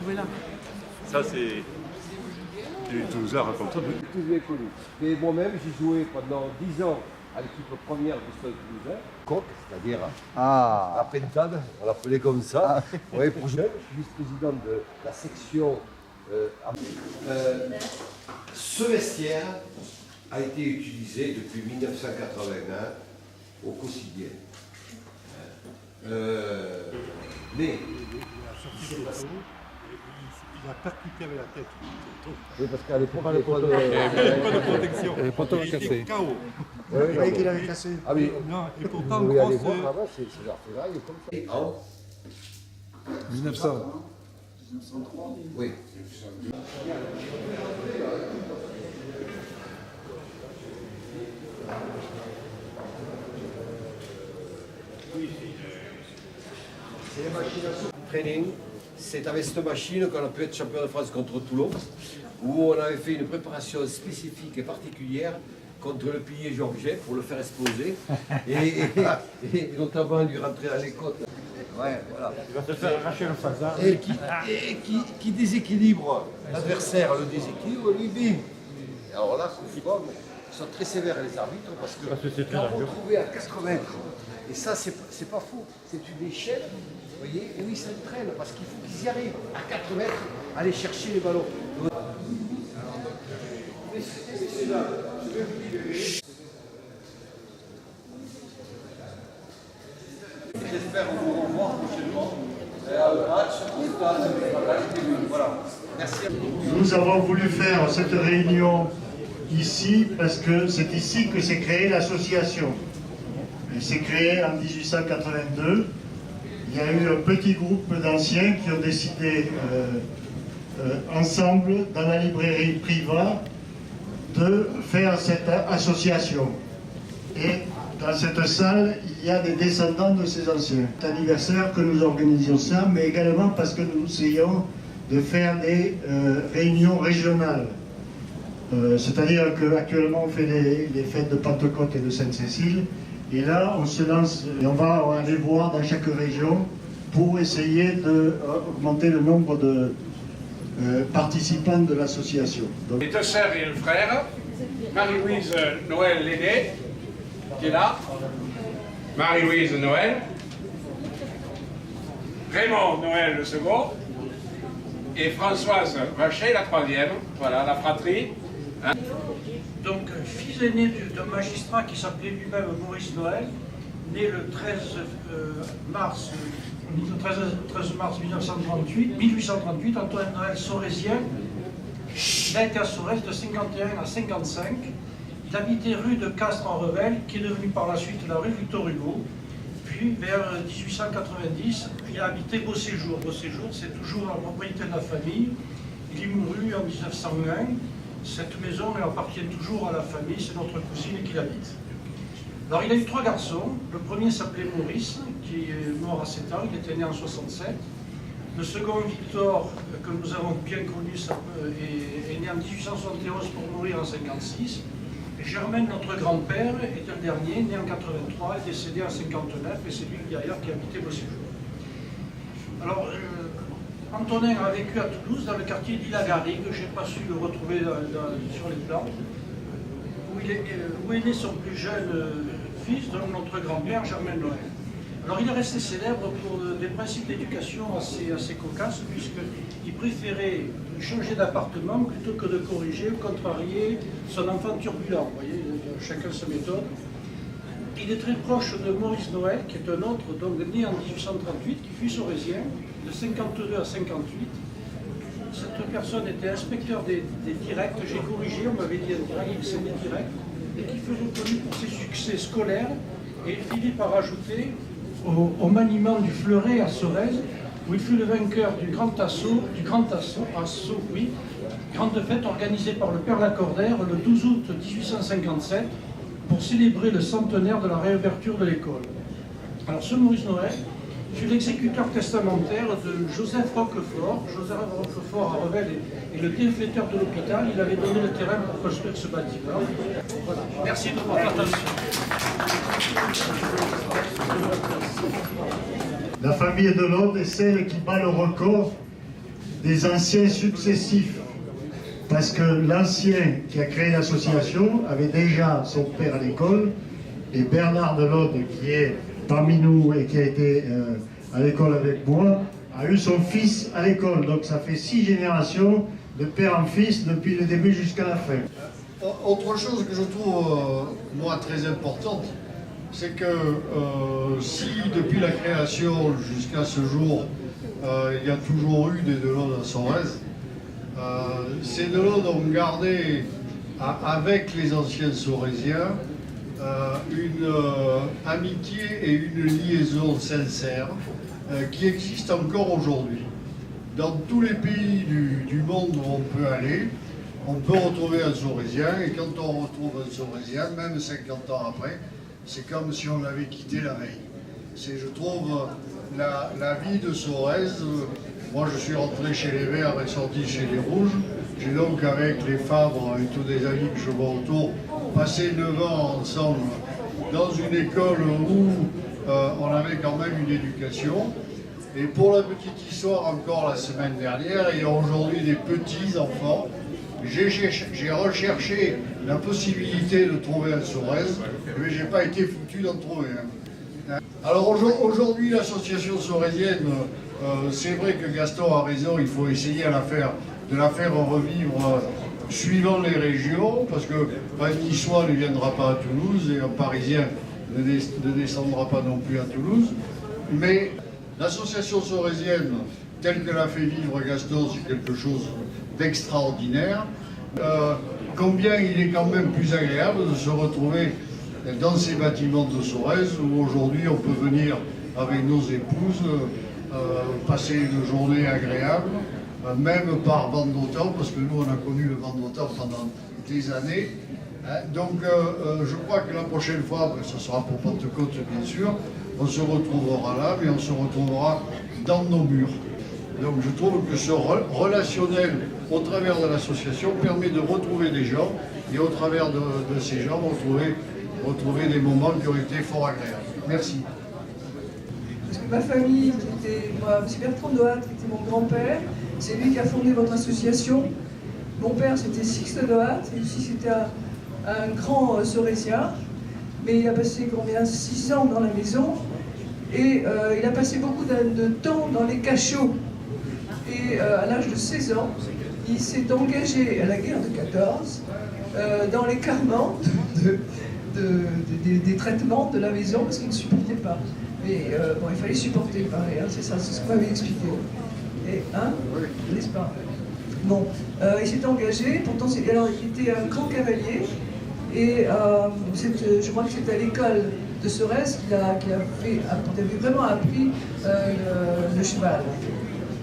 trouvé là. Ça, c'est du Toulouse raconte. Tous les connus. Et moi-même, j'ai joué pendant 10 ans à l'équipe première du Stade Toulousain. Coq, c'est-à-dire la pentade, on l'appelait comme ça. Oui, pour jeune, je suis vice-président de la section. Ce vestiaire a été utilisé depuis 1981 au quotidien. Mais il a percuté avec la tête. oui, parce qu'à l'époque, Pas de protection. Les poteaux Il était cassés. KO. Oui, Vous voyez qu'il avait cassé. Ah oui, Non, et vous pourtant, pouvez aller grosse, voir là-bas, c'est leur ferraille comme ça. Et en 1900. oui. C'est les machines à soupe training. C'est avec cette machine qu'on a pu être champion de France contre Toulon, où on avait fait une préparation spécifique et particulière contre le pilier georgien pour le faire exploser et notamment lui rentrer dans les côtes. Ouais, voilà. il va se faire arracher le phasage. Et qui déséquilibre l'adversaire, le déséquilibre, lui, bim. Et alors là, coup franc, ils sont très sévères les arbitres parce que c'est très quand vous dangereux. trouvez à 4 mètres, et ça c'est pas faux, c'est une échelle, vous voyez, et oui, ils s'entraînent parce qu'il faut qu'ils y arrivent à 4 mètres à aller chercher les ballons. J'espère vous revoir prochainement au match. Voilà. Merci. Nous avons voulu faire cette réunion ici parce que c'est ici que s'est créée l'association. Elle s'est créée en 1882. Il y a eu un petit groupe d'anciens qui ont décidé ensemble, dans la librairie Priva, de faire cette association. Et dans cette salle, il y a des descendants de ces anciens. C'est anniversaire que nous organisions ça, mais également parce que nous essayons de faire des réunions régionales. C'est-à-dire qu'actuellement on fait les fêtes de Pentecôte et de Sainte-Cécile, et là on se lance et on va aller voir dans chaque région pour essayer d'augmenter le nombre de participants de l'association. Les deux sœurs et le frère, Marie-Louise Noël l'aînée, qui est là, Marie-Louise Noël, Raymond Noël le second, et Françoise Vachet la troisième, voilà, la fratrie. Hein. Donc, fils aîné d'un magistrat qui s'appelait lui-même Maurice Noël, né le 13 mars 1838, Antoine Noël Sorésien. Il a été à Sorèze de 51 à 55. Il habitait rue de Castres-en-Revel, qui est devenue par la suite la rue Victor Hugo. Puis, vers 1890, il a habité Beauséjour. Beauséjour, c'est toujours la propriété de la famille. Il est mouru en 1901. Cette maison, elle appartient toujours à la famille, c'est notre cousine qui l'habite. Alors, il a eu 3 garçons. Le premier s'appelait Maurice, qui est mort à 7 ans, il était né en 67. Le second, Victor, que nous avons bien connu, est né en 1871 pour mourir en 56. Et Germaine, notre grand-père, était le dernier, né en 83, et décédé en 59, et c'est lui d'ailleurs qui habitait Beauséjour. Alors, Antonin a vécu à Toulouse, dans le quartier d'Ila-Garrigue, je n'ai pas su le retrouver sur les plans, où est né son plus jeune fils, donc notre grand-père, Germain Noël. Alors il est resté célèbre pour des principes d'éducation assez cocasses, puisqu'il préférait changer d'appartement plutôt que de corriger ou contrarier son enfant turbulent. Vous voyez, chacun sa méthode. Il est très proche de Maurice Noël, qui est un autre, donc né en 1838, qui fut sorésien, de 52 à 58. Cette personne était inspecteur des directs, j'ai corrigé, on m'avait dit indirect, c'est des directs, et qui fut reconnu pour ses succès scolaires, et il finit par ajouter au maniement du fleuret à Sorèze, où il fut le vainqueur du grande fête organisée par le Père Lacordaire le 12 août 1857 pour célébrer le centenaire de la réouverture de l'école. Alors ce Maurice Noël fut l'exécuteur testamentaire de Joseph Roquefort. Joseph Roquefort à Revel est le bienfaiteur de l'hôpital. Il avait donné le terrain pour construire ce bâtiment. Voilà. Merci de votre attention. La famille de l'Aude est celle qui bat le record des anciens successifs. Parce que l'ancien qui a créé l'association avait déjà son père à l'école, et Bernard Delaude, qui est parmi nous et qui a été à l'école avec moi, a eu son fils à l'école. Donc ça fait 6 générations de père en fils depuis le début jusqu'à la fin. Autre chose que je trouve, moi, très importante, c'est que si depuis la création jusqu'à ce jour, il y a toujours eu des Delaude à Sorèze, ces Delaude ont gardé, avec les anciens Sorésiens, une amitié et une liaison sincère qui existe encore aujourd'hui. Dans tous les pays du monde où on peut aller, on peut retrouver un Sorésien, et quand on retrouve un Sorésien, même 50 ans après, c'est comme si on l'avait quitté la veille. C'est, je trouve, la vie de Sorèze. Moi, je suis rentré chez les Verts et sorti chez les Rouges. J'ai donc, avec les Fabre et tous des amis que je vois autour, passé 9 ans ensemble dans une école où on avait quand même une éducation. Et pour la petite histoire, encore la semaine dernière, il y a aujourd'hui des petits-enfants. J'ai recherché la possibilité de trouver un Sorèze, mais je n'ai pas été foutu d'en trouver un. Alors aujourd'hui, l'association sorésienne, c'est vrai que Gaston a raison, il faut essayer de la faire revivre suivant les régions, parce qu'un Niçois ne viendra pas à Toulouse et un Parisien ne descendra pas non plus à Toulouse. Mais l'association sorésienne, telle que l'a fait vivre Gaston, c'est quelque chose d'extraordinaire. Combien il est quand même plus agréable de se retrouver dans ces bâtiments de Sorèze, où aujourd'hui on peut venir avec nos épouses, passer une journée agréable, même par bande d'automne, parce que nous on a connu le bande d'automne pendant des années. Donc je crois que la prochaine fois, ce sera pour Pentecôte bien sûr, on se retrouvera là, mais on se retrouvera dans nos murs. Donc je trouve que ce relationnel au travers de l'association permet de retrouver des gens, et au travers de ces gens, retrouver des moments qui ont été fort agréables. Merci. Parce que ma famille, qui était, moi, M. Bertrand Doat, qui était mon grand-père, c'est lui qui a fondé votre association. Mon père, c'était Sixte Doat, et aussi c'était un grand Sorésien, mais il a passé combien, 6 ans dans la maison, et il a passé beaucoup de temps dans les cachots. Et à l'âge de 16 ans, il s'est engagé à la guerre de 14 dans les carments des traitements de la maison parce qu'il ne supportait pas. Mais bon, il fallait supporter, pareil, hein, c'est ça, c'est ce qu'on m'avait expliqué. Et, hein, n'est-ce pas? Bon, il s'est engagé, pourtant, alors il était un grand cavalier, et je crois que c'était à l'école de Sorèze qu'il avait vraiment appris le cheval.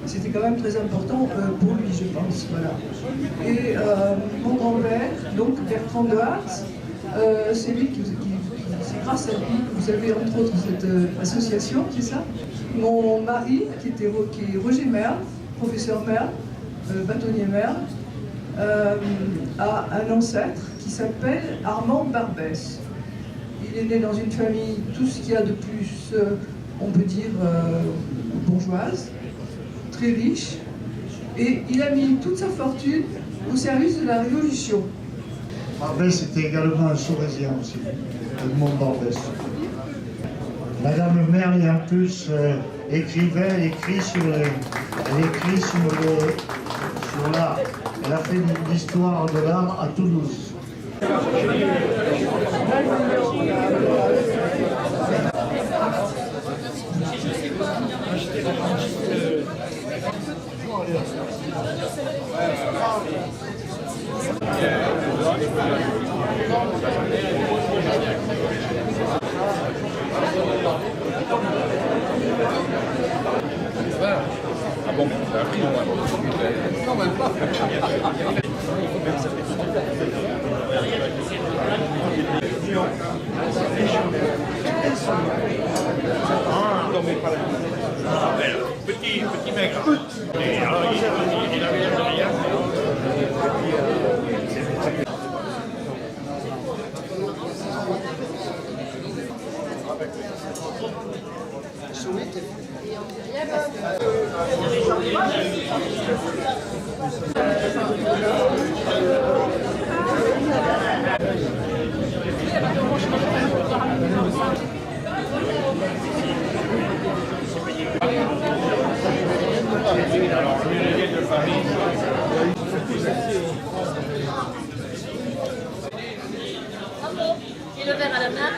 C'était quand même très important pour lui, je pense. Voilà. Et mon grand-père, donc Bertrand Doat, c'est lui c'est grâce à lui que vous avez entre autres cette association, c'est ça? Mon mari, qui est Roger Merle, professeur Merle, bâtonnier Merle, a un ancêtre qui s'appelle Armand Barbès. Il est né dans une famille, tout ce qu'il y a de plus, on peut dire, bourgeoise, très riche, et il a mis toute sa fortune au service de la Révolution. Barbès était également un Sorésien aussi, Edmond Barbès. Madame Merle, en plus, écrivait, elle écrit sur l'art. Elle a fait l'histoire de l'art à Toulouse. Ah bon, t'as appris au moins. Non, même pas. Non, mais pas la petit maigre. Et alors, il avait l'air de rien. Souhaite. Et le verre à la main.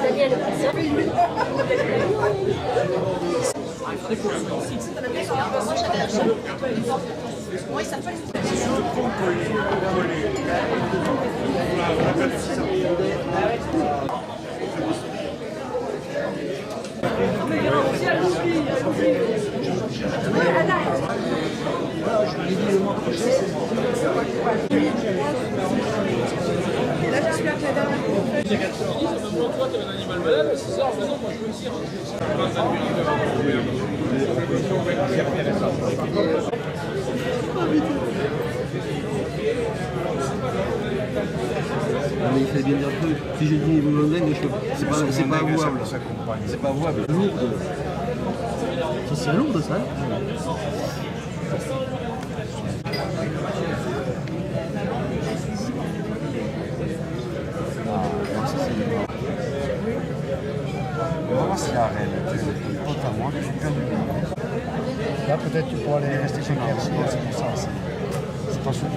Daniel, Mais il fallait bien dire que si j'ai dit niveau mondaine, c'est pas avouable. C'est pas avouable. Lourde. Ça c'est lourd ça. On va voir s'il y a un réel. Quant à moi, je suis perdu. Là, peut-être tu pourras aller rester chez Pierre, c'est pour ça. C'est pas sûr.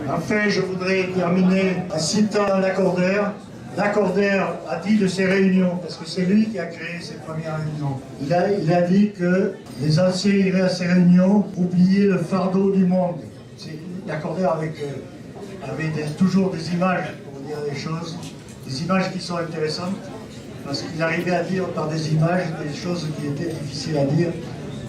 Enfin, je voudrais terminer en citant Lacordaire. Lacordaire a dit de ces réunions, parce que c'est lui qui a créé ces premières réunions. Il a dit que les anciens iraient à ces réunions oublier le fardeau du monde. Lacordaire avait toujours des images pour dire les choses, des images qui sont intéressantes, parce qu'il arrivait à dire par des images des choses qui étaient difficiles à dire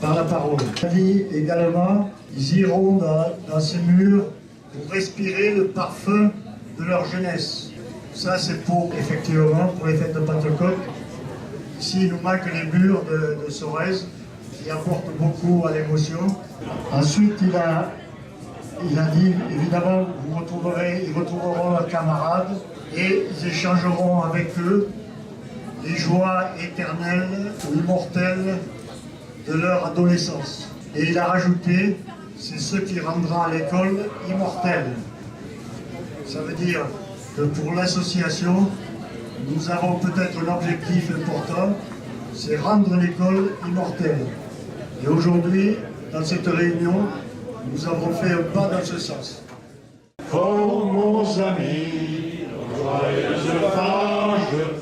par la parole. Il a dit également, ils iront dans ces murs pour respirer le parfum de leur jeunesse. Ça, c'est effectivement, pour les fêtes de Pentecôte. Ici, il nous manque les murs de Sorèze, qui apportent beaucoup à l'émotion. Ensuite, il a dit, évidemment, ils retrouveront leurs camarades et ils échangeront avec eux les joies éternelles ou immortelles de leur adolescence. Et il a rajouté, c'est ce qui rendra l'école immortelle. Ça veut dire que pour l'association, nous avons peut-être un objectif important, c'est rendre l'école immortelle. Et aujourd'hui, dans cette réunion, nous avons fait un pas dans ce sens. Oh, mon ami, joyeuse Pâques.